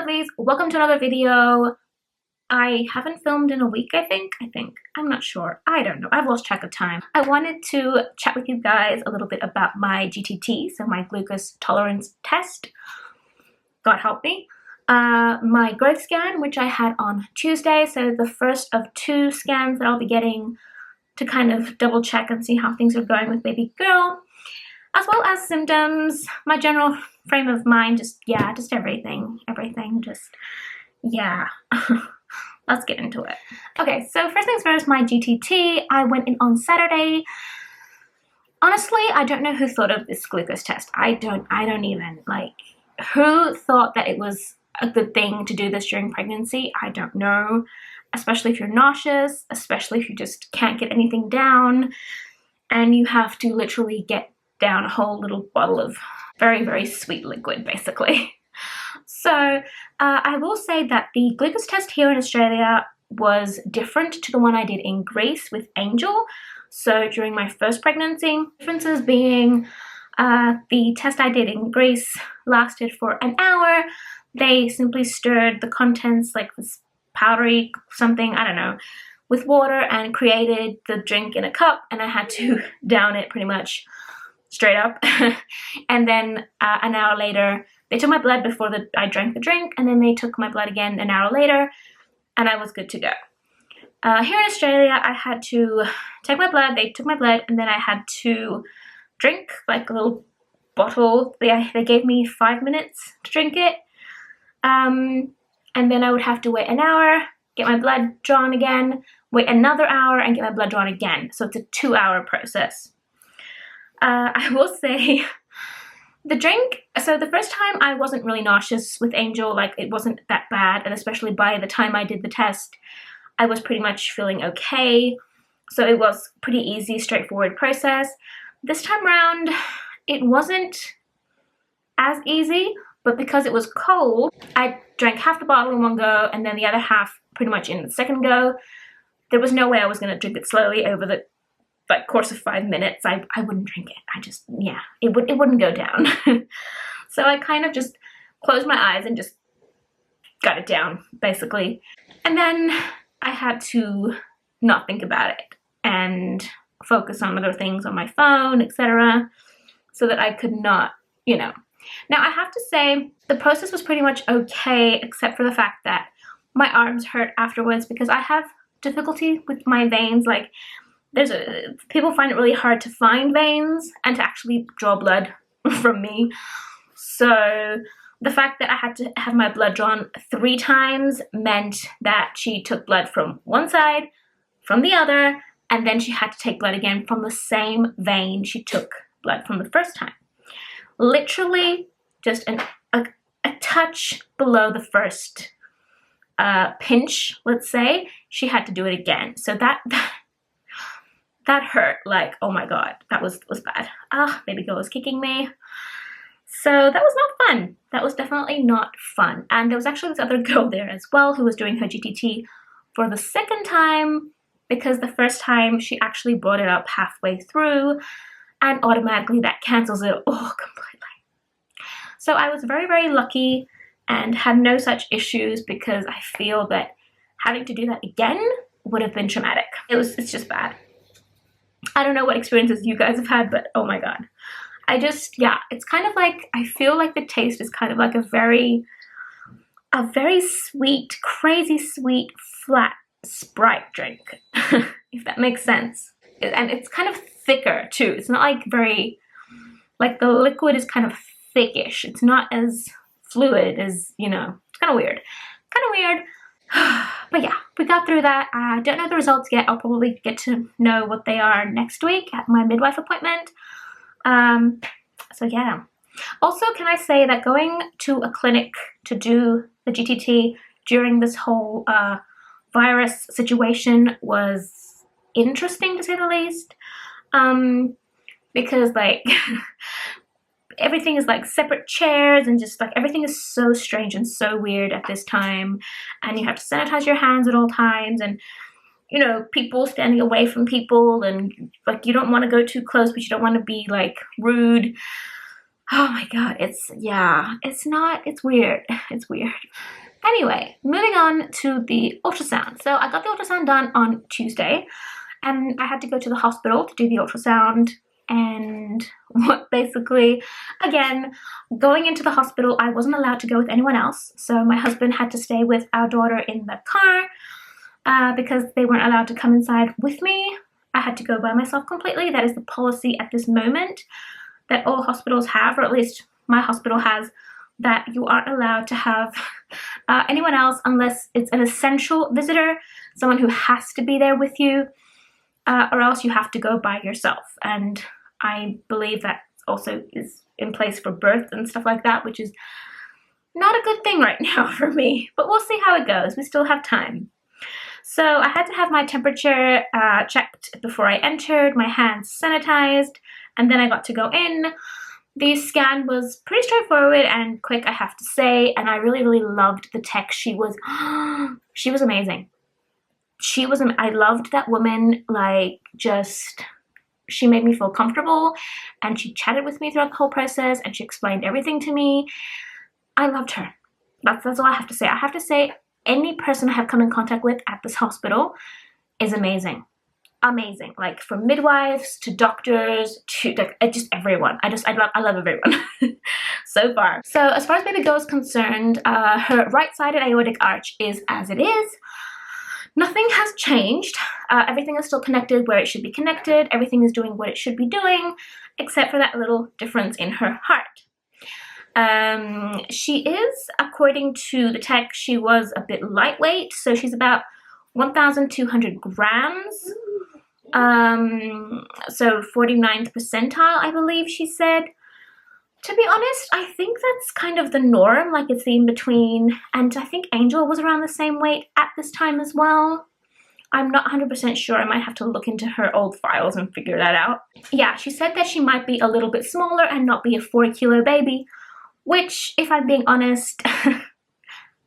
lovelies, welcome to another video. I haven't filmed in a week, I think. I'm not sure. I don't know. I've lost track of time. I wanted to chat with you guys a little bit about my GTT, so my glucose tolerance test. God help me. My growth scan, which I had on Tuesday, so the first of 2 scans that I'll be getting to kind of double check and see how things are going with baby girl, as well as symptoms, my general frame of mind, just everything, yeah. Let's get into it. Okay, so first things first, my GTT, I went in on Saturday. Honestly, I don't know who thought of this glucose test. I don't even, like, who thought that it was a good thing to do this during pregnancy? I don't know, especially if you're nauseous, especially if you just can't get anything down, and you have to literally get down a whole little bottle of very, very sweet liquid, basically. So I will say that the glucose test here in Australia was different to the one I did in Greece with Angel. So during my first pregnancy, differences being the test I did in Greece lasted for an hour. They simply stirred the contents, like this powdery something, I don't know, with water and created the drink in a cup, and I had to down it pretty much straight up. And then an hour later, they took my blood before I drank the drink, and then they took my blood again an hour later, and I was good to go. Here in Australia, I had to take my blood, they took my blood, and then I had to drink like a little bottle. They gave me 5 minutes to drink it, and then I would have to wait an hour, get my blood drawn again, wait another hour, and get my blood drawn again. So it's a 2-hour process. I will say, the drink, so the first time I wasn't really nauseous with Angel, like it wasn't that bad, and especially by the time I did the test, I was pretty much feeling okay, so it was pretty easy, straightforward process. This time around, it wasn't as easy, but because it was cold, I drank half the bottle in one go, and then the other half pretty much in the second go. There was no way I was going to drink it slowly over the course of 5 minutes. I wouldn't drink it. It wouldn't go down. So I kind of just closed my eyes and just got it down, basically. And then I had to not think about it and focus on other things on my phone, etc., so that I could not, Now I have to say the process was pretty much okay, except for the fact that my arms hurt afterwards because I have difficulty with my veins. Like, people find it really hard to find veins and to actually draw blood from me. So the fact that I had to have my blood drawn 3 times meant that she took blood from one side, from the other, and then she had to take blood again from the same vein she took blood from the first time. Literally just a touch below the first pinch, let's say, she had to do it again. So that hurt, like, oh my god, that was bad. Baby girl was kicking me. So that was not fun. That was definitely not fun. And there was actually this other girl there as well who was doing her GTT for the second time, because the first time she actually brought it up halfway through, and automatically that cancels it all completely. So I was very, very lucky and had no such issues, because I feel that having to do that again would have been traumatic. It's just bad. I don't know what experiences you guys have had, but oh my god. It's kind of like, I feel like the taste is kind of like a very sweet, crazy sweet, flat Sprite drink, if that makes sense. And it's kind of thicker too. It's not like the liquid is kind of thickish. It's not as fluid as, it's kind of weird. But yeah, we got through that. I don't know the results yet. I'll probably get to know what they are next week at my midwife appointment. So yeah. Also, can I say that going to a clinic to do the GTT during this whole virus situation was interesting, to say the least. Because like everything is like separate chairs, and just like everything is so strange and so weird at this time, and you have to sanitize your hands at all times, and people standing away from people, and like you don't want to go too close, but you don't want to be like rude. Oh my god, it's weird. Anyway, moving on to the ultrasound. So I got the ultrasound done on Tuesday, and I had to go to the hospital to do the ultrasound. And basically, again, going into the hospital, I wasn't allowed to go with anyone else. So my husband had to stay with our daughter in the car because they weren't allowed to come inside with me. I had to go by myself completely. That is the policy at this moment that all hospitals have, or at least my hospital has, that you aren't allowed to have anyone else unless it's an essential visitor, someone who has to be there with you, or else you have to go by yourself. And I believe that also is in place for birth and stuff like that, which is not a good thing right now for me, but we'll see how it goes. We still have time. So I had to have my temperature checked before I entered, my hands sanitized, and then I got to go in. The scan was pretty straightforward and quick, I have to say, and I really, really loved the tech. She was amazing. I loved that woman, like, she made me feel comfortable, and she chatted with me throughout the whole process, and she explained everything to me. I loved her. That's all I have to say. I have to say, any person I have come in contact with at this hospital is amazing. Amazing. Like, from midwives to doctors to just everyone. I love everyone so far. So as far as baby girl is concerned, her right-sided aortic arch is as it is. Nothing has changed. Everything is still connected where it should be connected. Everything is doing what it should be doing, except for that little difference in her heart. She is, according to the tech, she was a bit lightweight, so she's about 1,200 grams. So 49th percentile, I believe she said. To be honest, I think that's kind of the norm, like it's the in-between, and I think Angel was around the same weight at this time as well. I'm not 100% sure. I might have to look into her old files and figure that out. Yeah, she said that she might be a little bit smaller and not be a 4-kilo baby, which, if I'm being honest,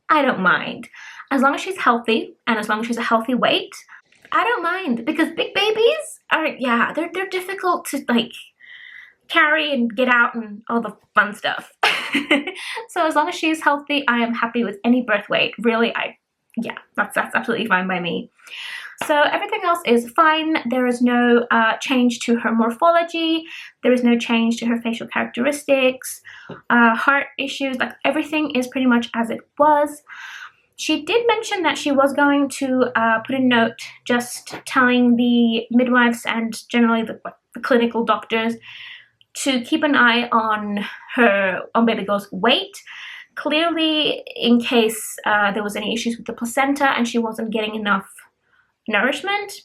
I don't mind. As long as she's healthy and as long as she's a healthy weight, I don't mind, because big babies are, yeah, they're difficult to, like, carry and get out and all the fun stuff. So as long as she's healthy, I am happy with any birth weight. Really, yeah, that's absolutely fine by me. So everything else is fine. There is no change to her morphology. There is no change to her facial characteristics, heart issues. Like, everything is pretty much as it was. She did mention that she was going to put a note just telling the midwives and generally the clinical doctors to keep an eye on baby girl's weight. Clearly, in case there was any issues with the placenta and she wasn't getting enough nourishment.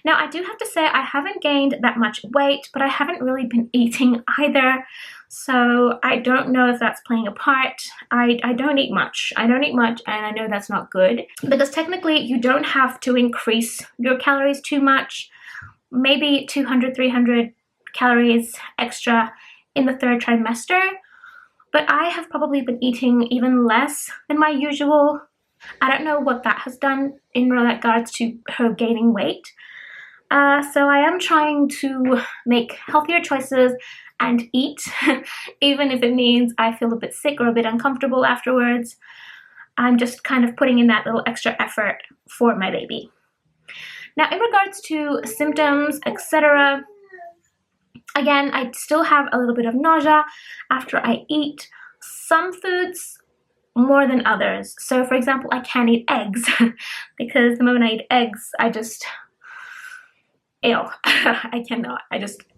Now, I do have to say I haven't gained that much weight, but I haven't really been eating either. So I don't know if that's playing a part. I don't eat much. I don't eat much, and I know that's not good, because technically you don't have to increase your calories too much. Maybe 200, 300 calories extra in the 3rd trimester. But I have probably been eating even less than my usual. I don't know what that has done in regards to her gaining weight. So I am trying to make healthier choices and eat, even if it means I feel a bit sick or a bit uncomfortable afterwards. I'm just kind of putting in that little extra effort for my baby. Now, in regards to symptoms, etc., again, I still have a little bit of nausea after I eat. Some foods more than others. So, for example, I can't eat eggs because the moment I eat eggs, I just, ew, I cannot.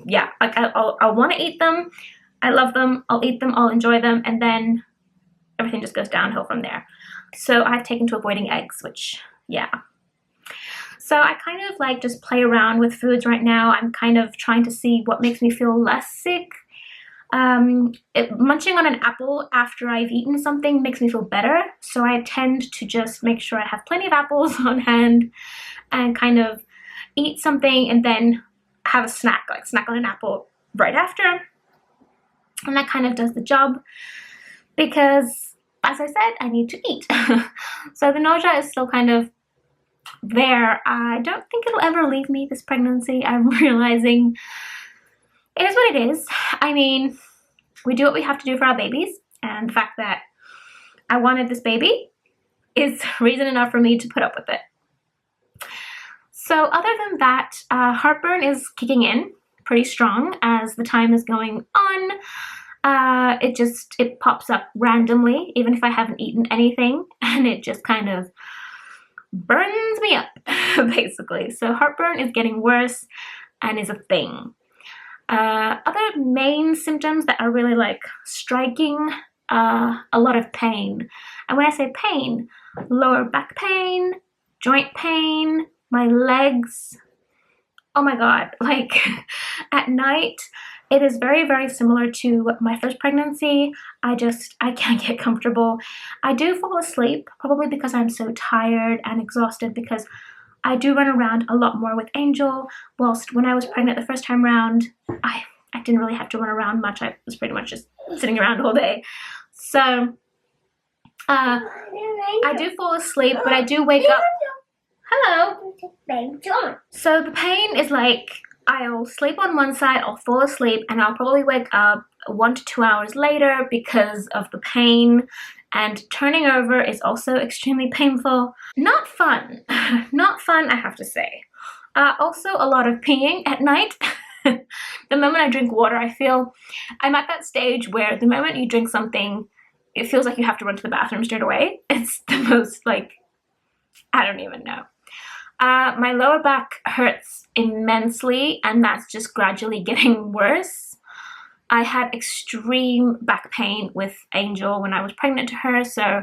Yeah, like I'll want to eat them. I love them. I'll eat them. I'll enjoy them. And then everything just goes downhill from there. So I've taken to avoiding eggs, which, yeah. So I kind of like just play around with foods right now. I'm kind of trying to see what makes me feel less sick. Munching on an apple after I've eaten something makes me feel better. So I tend to just make sure I have plenty of apples on hand and kind of eat something and then have a snack, like snack on an apple right after. And that kind of does the job because, as I said, I need to eat. So the nausea is still kind of there. I don't think it'll ever leave me, this pregnancy. I'm realizing it is what it is. I mean, we do what we have to do for our babies, and the fact that I wanted this baby, is reason enough for me to put up with it. So other than that, heartburn is kicking in pretty strong as the time is going on. It pops up randomly, even if I haven't eaten anything, and it just kind of burns me up, basically. So heartburn is getting worse and is a thing. Other main symptoms that are really like striking, a lot of pain. And when I say pain, lower back pain, joint pain, my legs. Oh my God, like at night, it is very, very similar to my first pregnancy. I can't get comfortable. I do fall asleep, probably because I'm so tired and exhausted, because I do run around a lot more with Angel, whilst when I was pregnant the first time around, I didn't really have to run around much. I was pretty much just sitting around all day. So I do fall asleep, but I do wake up. Hello. So the pain is like, I'll sleep on one side, I'll fall asleep, and I'll probably wake up 1 to 2 hours later because of the pain. And turning over is also extremely painful. Not fun. Not fun, I have to say. Also a lot of peeing at night. The moment I drink water, I feel I'm at that stage where the moment you drink something, it feels like you have to run to the bathroom straight away. It's the most like, I don't even know. My lower back hurts immensely, and that's just gradually getting worse. I had extreme back pain with Angel when I was pregnant to her, so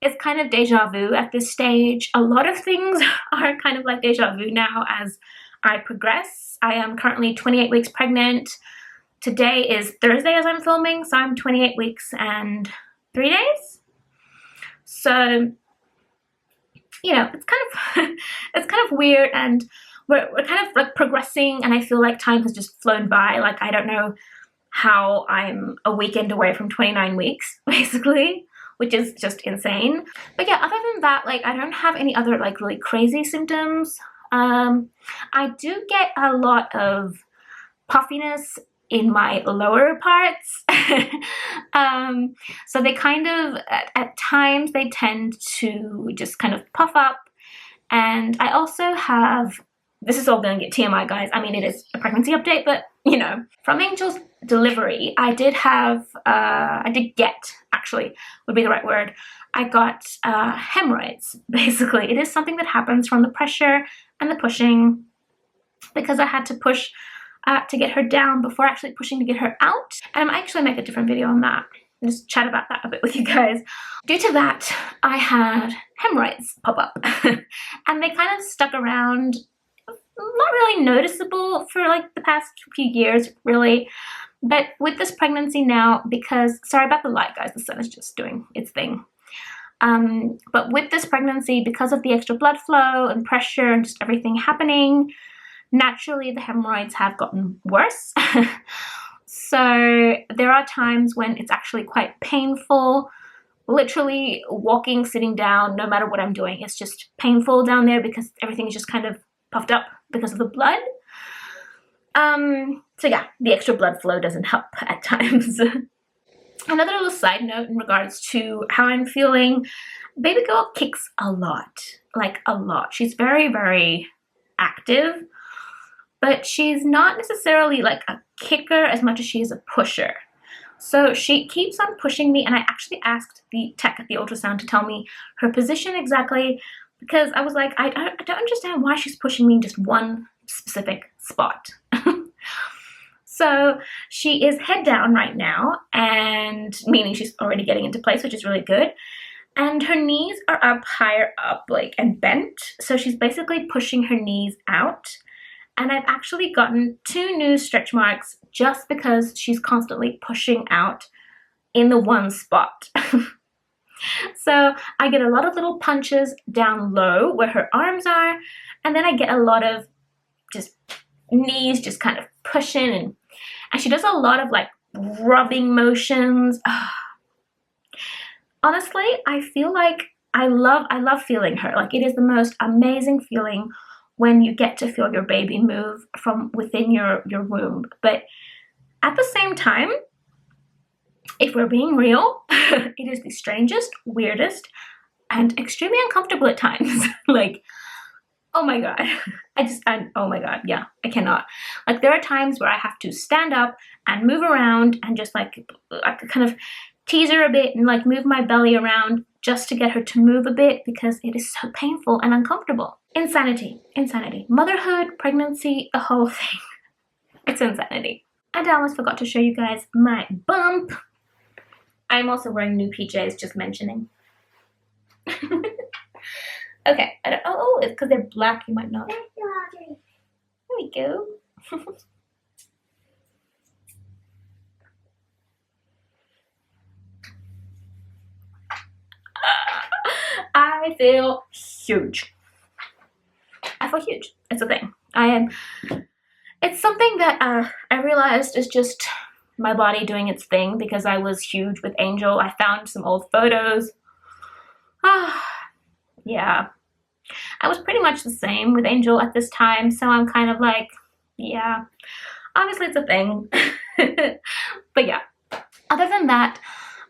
it's kind of deja vu at this stage. A lot of things are kind of like deja vu now as I progress. I am currently 28 weeks pregnant. Today is Thursday as I'm filming, so I'm 28 weeks and 3 days. So, you know, it's kind of weird, and we're kind of like progressing, and I feel like time has just flown by. Like, I don't know how I'm a weekend away from 29 weeks, basically, which is just insane. But yeah, other than that, like, I don't have any other like really crazy symptoms. I do get a lot of puffiness in my lower parts. So they kind of, at times, they tend to just kind of puff up. And I also have, this is all going to get TMI, guys. I mean, it is a pregnancy update, but, you know, from Angel's delivery, I did get, actually, would be the right word. I got hemorrhoids, basically. It is something that happens from the pressure and the pushing, because I had to push to get her down before actually pushing to get her out. And I actually make a different video on that and just chat about that a bit with you guys. Due to that, I had hemorrhoids pop up and they kind of stuck around, not really noticeable for like the past few years, really. But with this pregnancy now, because, sorry about the light, guys, the sun is just doing its thing. But with this pregnancy, because of the extra blood flow and pressure and just everything happening, naturally the hemorrhoids have gotten worse. So there are times when it's actually quite painful. Literally walking, sitting down, no matter what I'm doing, it's just painful down there because everything is just kind of puffed up because of the blood. So yeah, the extra blood flow doesn't help at times. Another little side note in regards to how I'm feeling, baby girl kicks a lot, like a lot. She's very, very active, but she's not necessarily like a kicker as much as she is a pusher. So she keeps on pushing me, and I actually asked the tech at the ultrasound to tell me her position exactly, because I was like, I don't understand why she's pushing me in just one specific spot. So she is head down right now, and meaning she's already getting into place, which is really good. And her knees are up higher up, like, and bent. So she's basically pushing her knees out. And I've actually gotten 2 new stretch marks just because she's constantly pushing out in the one spot. So I get a lot of little punches down low where her arms are, and then I get a lot of just knees just kind of pushing, and she does a lot of like rubbing motions. Honestly, I feel like I love feeling her. Like, it is the most amazing feeling when you get to feel your baby move from within your womb. But at the same time, if we're being real, it is the strangest, weirdest, and extremely uncomfortable at times. Like, oh my god. Oh my god, yeah, I cannot. Like, there are times where I have to stand up and move around and just like kind of tease her a bit and like move my belly around just to get her to move a bit, because it is so painful and uncomfortable. Insanity, insanity. Motherhood, pregnancy, the whole thing. It's insanity. And I almost forgot to show you guys my bump. I'm also wearing new PJs, just mentioning. Okay, oh, it's because they're black, you might not. There we go. I feel huge. I feel huge. It's a thing. It's something that I realized is just my body doing its thing, because I was huge with Angel. I found some old photos. Yeah. I was pretty much the same with Angel at this time, so I'm kind of like, yeah, obviously it's a thing. But yeah, other than that,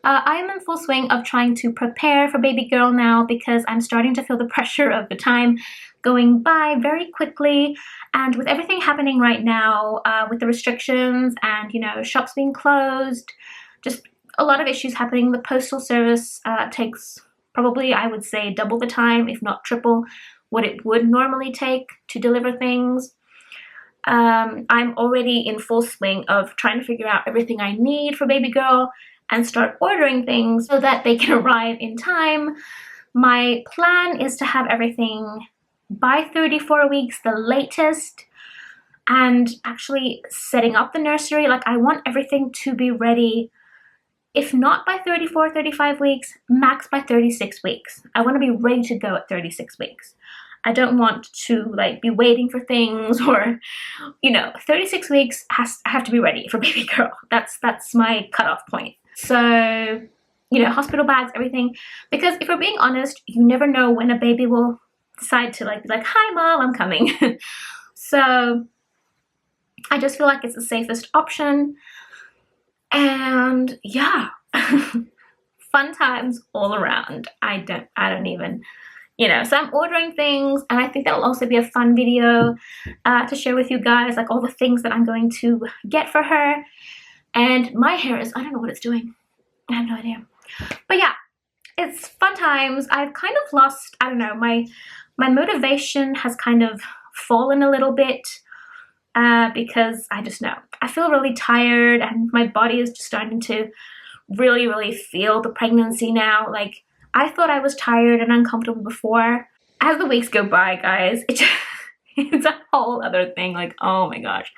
I am in full swing of trying to prepare for baby girl now, because I'm starting to feel the pressure of the time going by very quickly. And with everything happening right now, with the restrictions and, you know, shops being closed, just a lot of issues happening. The postal service takes probably, I would say, double the time, if not triple, what it would normally take to deliver things. I'm already in full swing of trying to figure out everything I need for baby girl and start ordering things so that they can arrive in time. My plan is to have everything by 34 weeks, the latest, and actually setting up the nursery. Like, I want everything to be ready, if not by 34, 35 weeks, max by 36 weeks. I want to be ready to go at 36 weeks. I don't want to like be waiting for things, or, you know, 36 weeks I have to be ready for baby girl. That's my cutoff point. So, you know, hospital bags, everything, because if we're being honest, you never know when a baby will decide to like be like, hi mom, I'm coming. So I just feel like it's the safest option. And yeah, fun times all around. I don't even, you know, so I'm ordering things, and I think that'll also be a fun video to share with you guys, like all the things that I'm going to get for her. And my hair is, I don't know what it's doing. I have no idea. But yeah, it's fun times. I've kind of lost, I don't know, my motivation has kind of fallen a little bit. Because I just know I feel really tired, and my body is just starting to really feel the pregnancy now. Like, I thought I was tired and uncomfortable before. As the weeks go by, guys, it's a whole other thing. Like, oh my gosh,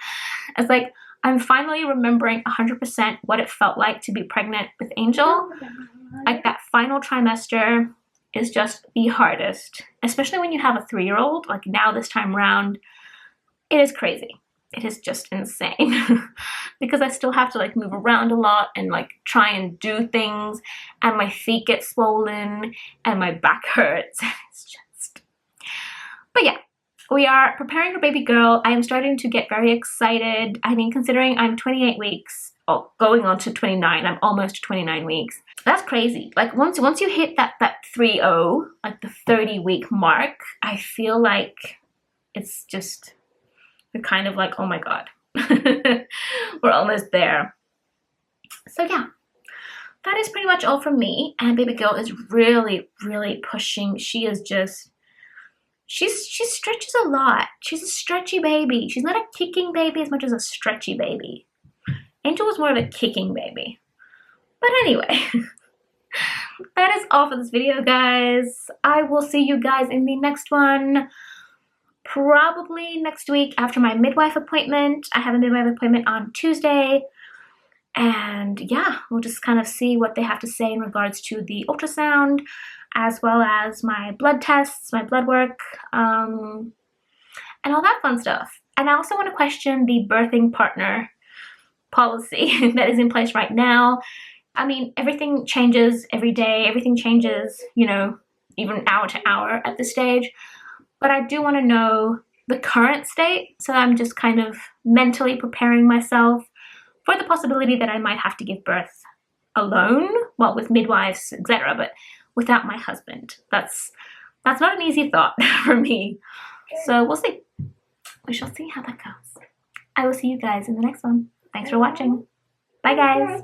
it's like I'm finally remembering 100% what it felt like to be pregnant with Angel. Like, that final trimester is just the hardest, especially when you have a 3-year-old. Like, now this time around, it is crazy. It is just insane because I still have to like move around a lot and like try and do things, and my feet get swollen and my back hurts. It's just, but yeah, we are preparing for baby girl. I am starting to get very excited. I mean, considering I'm 28 weeks, oh, going on to 29, I'm almost 29 weeks. That's crazy. Like, once you hit that 30, like the 30-week mark, I feel like it's just, we're kind of like, oh my god, we're almost there. So yeah, that is pretty much all from me. And baby girl is really pushing. She is just, she stretches a lot. She's a stretchy baby. She's not a kicking baby as much as a stretchy baby. Angel was more of a kicking baby. But anyway, that is all for this video, guys. I will see you guys in the next one. Probably next week after my midwife appointment. I have a midwife appointment on Tuesday. And yeah, we'll just kind of see what they have to say in regards to the ultrasound, as well as my blood tests, my blood work, and all that fun stuff. And I also want to question the birthing partner policy that is in place right now. I mean, everything changes every day. Everything changes, you know, even hour to hour at this stage. But I do want to know the current state, so I'm just kind of mentally preparing myself for the possibility that I might have to give birth alone, well, with midwives, etc., but without my husband. That's not an easy thought for me. So we'll see. We shall see how that goes. I will see you guys in the next one. Thanks for watching. Bye guys.